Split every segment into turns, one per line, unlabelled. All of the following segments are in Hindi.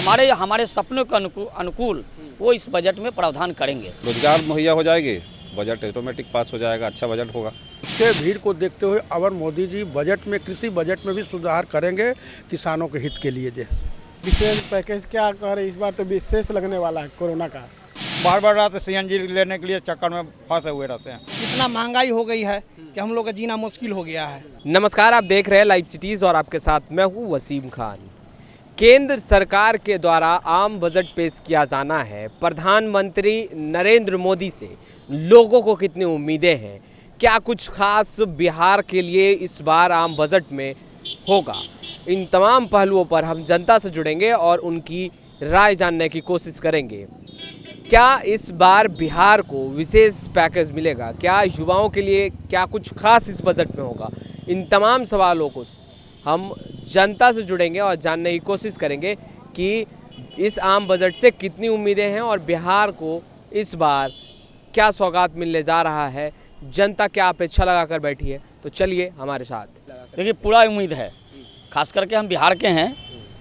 हमारे हमारे सपनों के अनुकूल वो इस बजट में प्रावधान करेंगे।
रोजगार मुहैया हो जाएगी, बजट ऑटोमेटिक पास हो जाएगा, अच्छा बजट होगा।
इसके भीड़ को देखते हुए अगर मोदी जी बजट में कृषि बजट में भी सुधार करेंगे किसानों के हित के लिए। जैसे
विशेष पैकेज क्या कह रहे, इस बार तो विशेष लगने वाला है कोरोना का।
बार बार रात सीएनजी लेने के लिए चक्कर में फंसे हुए रहते हैं।
इतना महंगाई हो गई है कि हम लोग का जीना मुश्किल हो गया है।
नमस्कार, आप देख रहे हैं लाइव सिटीज़ और आपके साथ मैं हूं वसीम खान। केंद्र सरकार के द्वारा आम बजट पेश किया जाना है। प्रधानमंत्री नरेंद्र मोदी से लोगों को कितनी उम्मीदें हैं, क्या कुछ खास बिहार के लिए इस बार आम बजट में होगा, इन तमाम पहलुओं पर हम जनता से जुड़ेंगे और उनकी राय जानने की कोशिश करेंगे। क्या इस बार बिहार को विशेष पैकेज मिलेगा, क्या युवाओं के लिए क्या कुछ खास इस बजट में होगा, इन तमाम सवालों को हम जनता से जुड़ेंगे और जानने की कोशिश करेंगे कि इस आम बजट से कितनी उम्मीदें हैं और बिहार को इस बार क्या सौगात मिलने जा रहा है, जनता क्या अपेक्षा लगा कर बैठी है। तो चलिए हमारे साथ।
देखिए, पूरा उम्मीद है, खास करके हम बिहार के हैं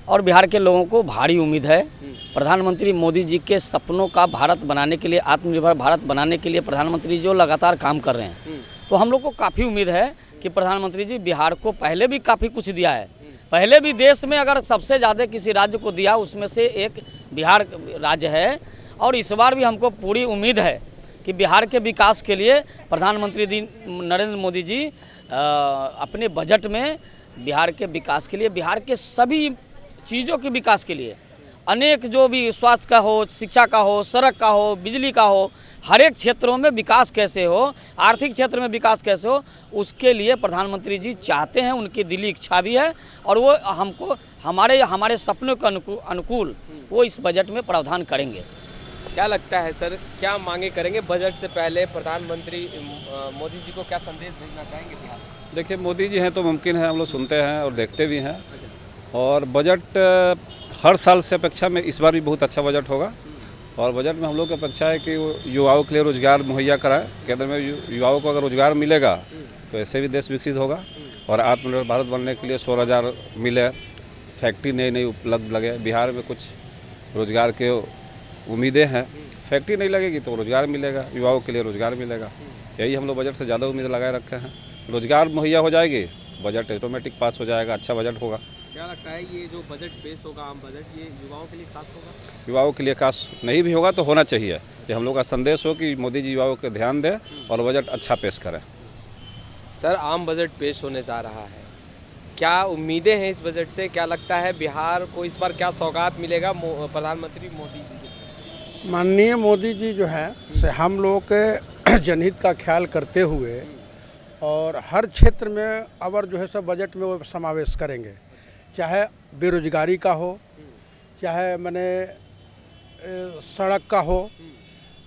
और बिहार के लोगों को भारी उम्मीद है। प्रधानमंत्री मोदी जी के सपनों का भारत बनाने के लिए, आत्मनिर्भर भारत बनाने के लिए प्रधानमंत्री जो लगातार काम कर रहे हैं, तो हम लोग को काफ़ी उम्मीद है कि प्रधानमंत्री जी बिहार को पहले भी काफ़ी कुछ दिया है। पहले भी देश में अगर सबसे ज़्यादा किसी राज्य को दिया उसमें से एक बिहार राज्य है। और इस बार भी हमको पूरी उम्मीद है कि बिहार के विकास के लिए प्रधानमंत्री नरेंद्र मोदी जी अपने बजट में बिहार के विकास के लिए, बिहार के सभी चीज़ों के विकास के लिए, अनेक जो भी स्वास्थ्य का हो, शिक्षा का हो, सड़क का हो, बिजली का हो, हर एक क्षेत्रों में विकास कैसे हो, आर्थिक क्षेत्र में विकास कैसे हो, उसके लिए प्रधानमंत्री जी चाहते हैं, उनकी दिली इच्छा भी है और वो हमको हमारे सपनों के अनुकूल वो इस बजट में प्रावधान करेंगे।
क्या लगता है सर, क्या मांगे करेंगे बजट से पहले? प्रधानमंत्री मोदी जी को क्या संदेश भेजना चाहेंगे बिहार?
देखिए, मोदी जी हैं तो मुमकिन है, हम लोग सुनते हैं और देखते भी हैं। और बजट हर साल से अपेक्षा में इस बार भी बहुत अच्छा बजट होगा। और बजट में हम लोग की अपेक्षा है कि वो युवाओं के लिए रोजगार मुहैया कराए। केंद्र में युवाओं को अगर रोजगार मिलेगा तो ऐसे भी देश विकसित होगा। और आत्मनिर्भर भारत बनने के लिए 16,000 मिले, फैक्ट्री नई उपलब्ध लगे। बिहार में कुछ रोजगार के उम्मीदें हैं, फैक्ट्री नहीं लगेगी तो रोजगार मिलेगा, युवाओं के लिए रोजगार मिलेगा। यही हम लोग बजट से ज़्यादा उम्मीद लगाए रखे हैं। रोजगार मुहैया हो जाएगी, बजट ऑटोमेटिक पास हो जाएगा, अच्छा बजट होगा।
क्या लगता है ये जो बजट पेश होगा, आम बजट, ये युवाओं के लिए खास होगा?
युवाओं के लिए खास नहीं भी होगा तो होना चाहिए कि हम लोग का संदेश हो कि मोदी जी युवाओं को ध्यान दें और बजट अच्छा पेश करें।
सर, आम बजट पेश होने जा रहा है, क्या उम्मीदें हैं इस बजट से? क्या लगता है बिहार को इस बार क्या सौगात मिलेगा प्रधानमंत्री मोदी जी की?
माननीय मोदी जी जो है से हम लोग के जनहित का ख्याल करते हुए और हर क्षेत्र में अवर जो है सब बजट में वो समावेश करेंगे, चाहे बेरोजगारी का हो, चाहे मैंने सड़क का हो,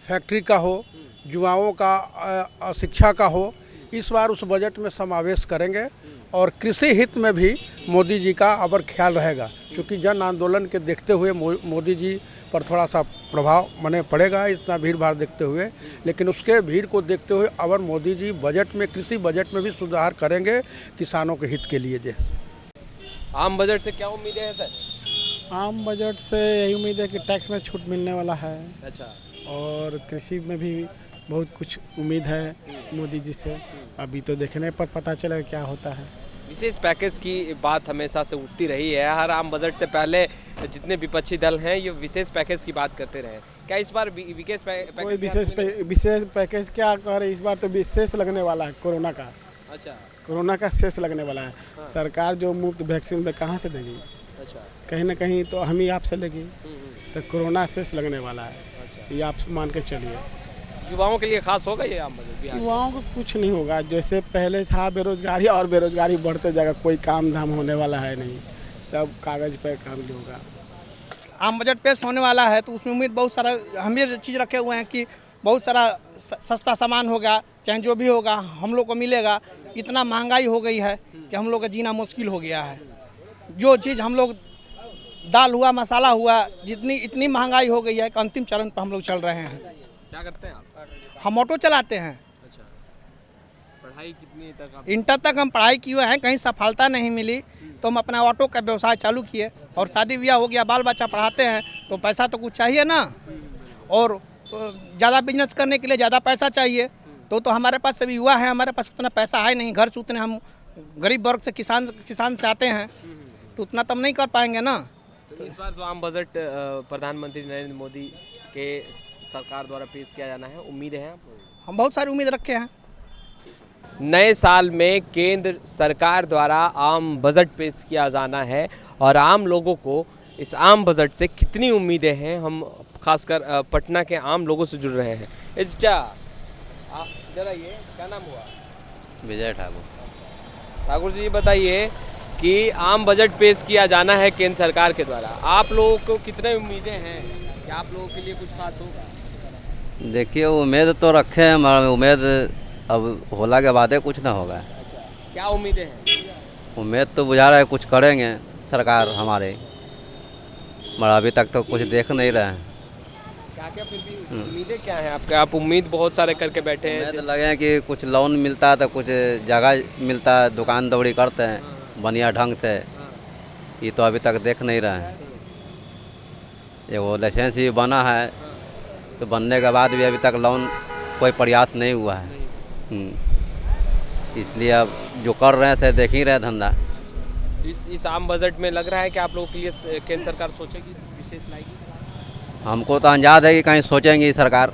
फैक्ट्री का हो, युवाओं का शिक्षा का हो, इस बार उस बजट में समावेश करेंगे। और कृषि हित में भी मोदी जी का अबर ख्याल रहेगा, क्योंकि जन आंदोलन के देखते हुए मोदी जी पर थोड़ा सा प्रभाव मने पड़ेगा इतना भीड़ भाड़ देखते हुए। लेकिन उसके भीड़ को देखते हुए अगर मोदी जी बजट में कृषि बजट में भी सुधार करेंगे किसानों के हित के लिए। जैसे
आम बजट से क्या उम्मीदें हैं सर?
आम बजट से यही उम्मीद है कि टैक्स में छूट मिलने वाला है।
अच्छा।
और कृषि में भी बहुत कुछ उम्मीद है मोदी जी से। अभी तो देखने पर पता चलेगा क्या होता है।
विशेष पैकेज की बात हमेशा से उठती रही है, हर आम बजट से पहले जितने विपक्षी दल हैं ये विशेष पैकेज की बात करते रहे। क्या इस बार
विशेष पैकेज क्या कह रहे, इस बार तो विशेष लगने वाला है कोरोना का।
अच्छा।
कोरोना का शेष लगने वाला है। हाँ। सरकार जो मुफ्त वैक्सीन में कहाँ से देगी? अच्छा। कहीं ना कहीं तो हम ही आपसे लेगी, तो कोरोना शेष लगने वाला है। अच्छा। ये आप मान के चलिए।
युवाओं के लिए खास होगा ये आम बजट?
युवाओं को कुछ नहीं होगा, जैसे पहले था बेरोजगारी, और बेरोजगारी बढ़ते जाएगा, कोई काम धाम होने वाला है नहीं, सब कागज पे काम होगा।
आम बजट पेश होने वाला है तो उसमें उम्मीद बहुत सारा हम ये चीज़ रखे हुए हैं कि बहुत सारा सस्ता सामान होगा, चाहे जो भी होगा हम लोग को मिलेगा। इतना महंगाई हो गई है कि हम लोग का जीना मुश्किल हो गया है। जो चीज़ हम लोग दाल हुआ, मसाला हुआ, इतनी महंगाई हो गई है कि अंतिम चरण पर हम लोग चल रहे हैं।
क्या करते हैं आप?
हम ऑटो चलाते हैं।
अच्छा। पढ़ाई कितनी तक आप?
इंटर तक हम पढ़ाई किए हैं, कहीं सफलता नहीं मिली तो हम अपना ऑटो का व्यवसाय चालू किए और शादी ब्याह हो गया, बाल बच्चा पढ़ाते हैं तो पैसा तो कुछ चाहिए ना, और ज़्यादा बिजनेस करने के लिए ज़्यादा पैसा चाहिए तो हमारे पास अभी युवा है, हमारे पास उतना पैसा है नहीं, घर से उतने हम गरीब वर्ग से किसान से आते हैं तो उतना तो हम नहीं कर पाएंगे ना।
तो इस बार जो आम बजट प्रधानमंत्री नरेंद्र मोदी के सरकार द्वारा पेश किया जाना है, उम्मीद है आपको?
हम बहुत सारी उम्मीद रखे हैं।
नए साल में केंद्र सरकार द्वारा आम बजट पेश किया जाना है और आम लोगों को इस आम बजट से कितनी उम्मीदें हैं, हम खासकर पटना के आम लोगों से जुड़ रहे हैं। जरा ये क्या नाम हुआ?
विजय ठाकुर।
ठाकुर जी, बताइए कि आम बजट पेश किया जाना है केंद्र सरकार के द्वारा, आप लोगों को कितनी उम्मीदें हैं कि आप लोगों के लिए कुछ खास होगा?
देखिए, उम्मीद तो रखे हैं, मगर उम्मीद अब होला के बाद कुछ ना होगा।
अच्छा, क्या उम्मीदें हैं?
उम्मीद तो बुझा रहा है कुछ करेंगे सरकार हमारे, मगर अभी तक तो कुछ देख नहीं रहे हैं।
क्या फिर भी उम्मीदें क्या हैं आपके? आप उम्मीद बहुत सारे करके बैठे हैं।
उम्मीद लगे कि कुछ लोन मिलता है तो कुछ जगह मिलता है, दुकान दौड़ी करते हैं बढ़िया ढंग से, ये तो अभी तक देख नहीं रहे हैं। ये वो लाइसेंस भी बना है तो बनने के बाद भी अभी तक लोन कोई प्रयास नहीं हुआ है। इसलिए अब जो कर रहे हैं से देख ही रहे धंधा।
इस आम बजट में लग रहा है कि आप लोगों के लिए केंद्र सरकार सोचेगी, कुछ विशेष लाएगी?
हमको तो अंदाज़ है कि कहीं सोचेंगी सरकार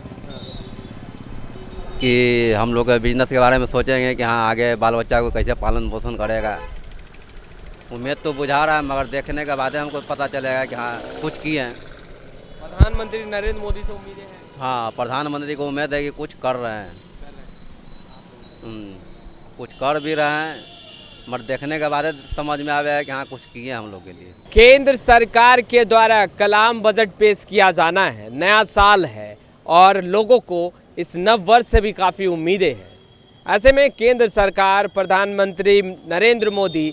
कि हम लोग बिजनेस के बारे में सोचेंगे कि हाँ आगे बाल बच्चा को कैसे पालन पोषण करेगा। उम्मीद तो बुझा रहा है, मगर देखने के बाद हमको पता चलेगा कि हाँ कुछ किए हैं।
प्रधानमंत्री नरेंद्र मोदी से उम्मीदें हैं?
हाँ, प्रधानमंत्री को उम्मीद है कि कुछ कर रहे हैं। कुछ कर भी रहे हैं, मगर देखने के बाद समझ में आया कि हाँ कुछ किए हम लोग के लिए।
केंद्र सरकार के द्वारा कल आम बजट पेश किया जाना है, नया साल है और लोगों को इस नव वर्ष से भी काफ़ी उम्मीदें हैं। ऐसे में केंद्र सरकार, प्रधानमंत्री नरेंद्र मोदी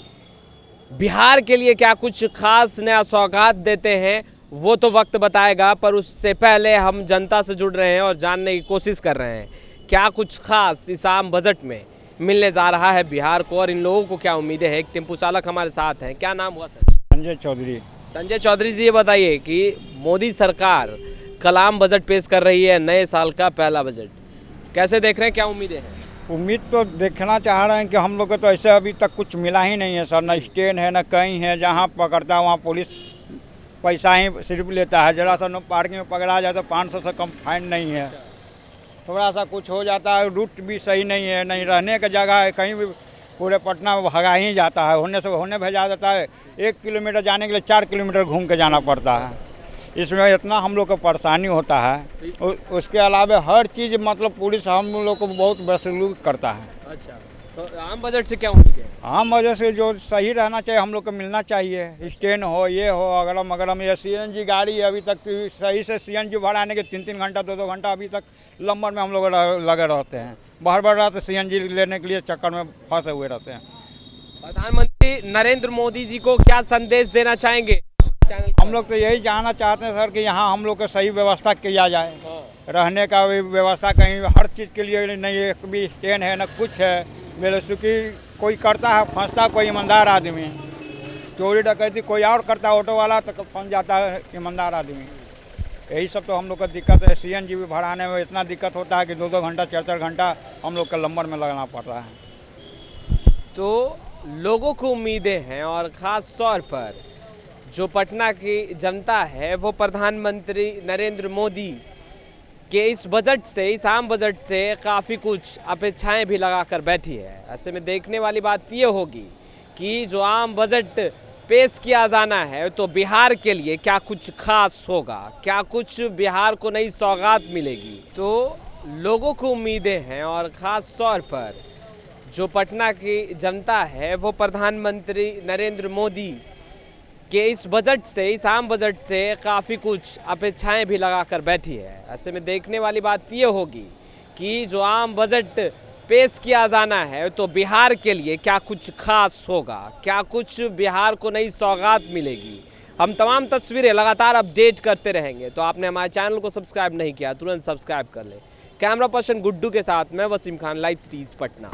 बिहार के लिए क्या कुछ खास नया सौगात देते हैं वो तो वक्त बताएगा, पर उससे पहले हम जनता से जुड़ रहे हैं और जानने की कोशिश कर रहे हैं क्या कुछ खास इस आम बजट में मिलने जा रहा है बिहार को और इन लोगों को क्या उम्मीदें हैं। एक टेम्पो चालक हमारे साथ हैं, क्या नाम हुआ सर?
संजय चौधरी।
संजय चौधरी जी, ये बताइए कि मोदी सरकार कल आम बजट पेश कर रही है, नए साल का पहला बजट, कैसे देख रहे हैं, क्या उम्मीदें हैं?
उम्मीद तो देखना चाह रहे हैं कि हम लोग को तो ऐसे अभी तक कुछ मिला ही नहीं है सर, न स्टैंड है न कहीं है, जहाँ पकड़ता है वहाँ पुलिस पैसा ही सिर्फ लेता है। जरा सा पार्किंग में पकड़ा जाए तो 500 से कम फाइन नहीं है। थोड़ा सा कुछ हो जाता है, रूट भी सही नहीं है, नहीं रहने का जगह है, कहीं भी पूरे पटना में भगा ही जाता है, होने से होने भेजा जाता है। 1 किलोमीटर जाने के लिए 4 किलोमीटर घूम के जाना पड़ता है। इसमें इतना हम लोग को परेशानी होता है। उसके अलावा हर चीज़ मतलब पुलिस हम लोग को बहुत बसलूक करता है।
अच्छा, तो आम बजट से क्या उम्मीद है?
आम वजह से जो सही रहना चाहिए हम लोग को मिलना चाहिए, स्टैंड हो, ये हो, अगरम अगरम। ये CNG गाड़ी अभी तक सही से CNG भराने के 3-3 घंटा 2-2 घंटा अभी तक लंबर में हम लोग लगे रहते हैं। बार रात CNG लेने के लिए चक्कर में फंसे हुए रहते हैं।
प्रधानमंत्री नरेंद्र मोदी जी को क्या संदेश देना चाहेंगे?
हम लोग तो यही जानना चाहते हैं सर कि यहाँ हम लोग को सही व्यवस्था किया जाए, रहने का भी व्यवस्था, कहीं हर चीज़ के लिए नहीं, एक भी स्टैंड है न कुछ है। बेलसुकी कोई करता है फंसता, कोई ईमानदार आदमी, चोरी डकैती कोई और करता है, ऑटो वाला तो फंस जाता है ईमानदार आदमी। यही सब तो हम लोग का दिक्कत है। CNG भी भराने में इतना दिक्कत होता है कि 2-2 घंटा 4-4 घंटा हम लोग का लंबर में लगना पड़ रहा है।
तो लोगों को उम्मीदें हैं और ख़ास तौर पर जो पटना की जनता है वो प्रधानमंत्री नरेंद्र मोदी के इस बजट से, इस आम बजट से काफ़ी कुछ अपेक्षाएं भी लगाकर बैठी है। ऐसे में देखने वाली बात ये होगी कि जो आम बजट पेश किया जाना है तो बिहार के लिए क्या कुछ खास होगा, क्या कुछ बिहार को नई सौगात मिलेगी। तो लोगों को उम्मीदें हैं और ख़ास तौर पर जो पटना की जनता है वो प्रधानमंत्री नरेंद्र मोदी के इस बजट से, इस आम बजट से काफ़ी कुछ अपेक्षाएं भी लगाकर बैठी है। ऐसे में देखने वाली बात ये होगी कि जो आम बजट पेश किया जाना है तो बिहार के लिए क्या कुछ खास होगा, क्या कुछ बिहार को नई सौगात मिलेगी। हम तमाम तस्वीरें लगातार अपडेट करते रहेंगे, तो आपने हमारे चैनल को सब्सक्राइब नहीं किया तुरंत सब्सक्राइब कर लें। कैमरा पर्सन गुड्डू के साथ मैं वसीम खान, लाइव सिटीज़ पटना।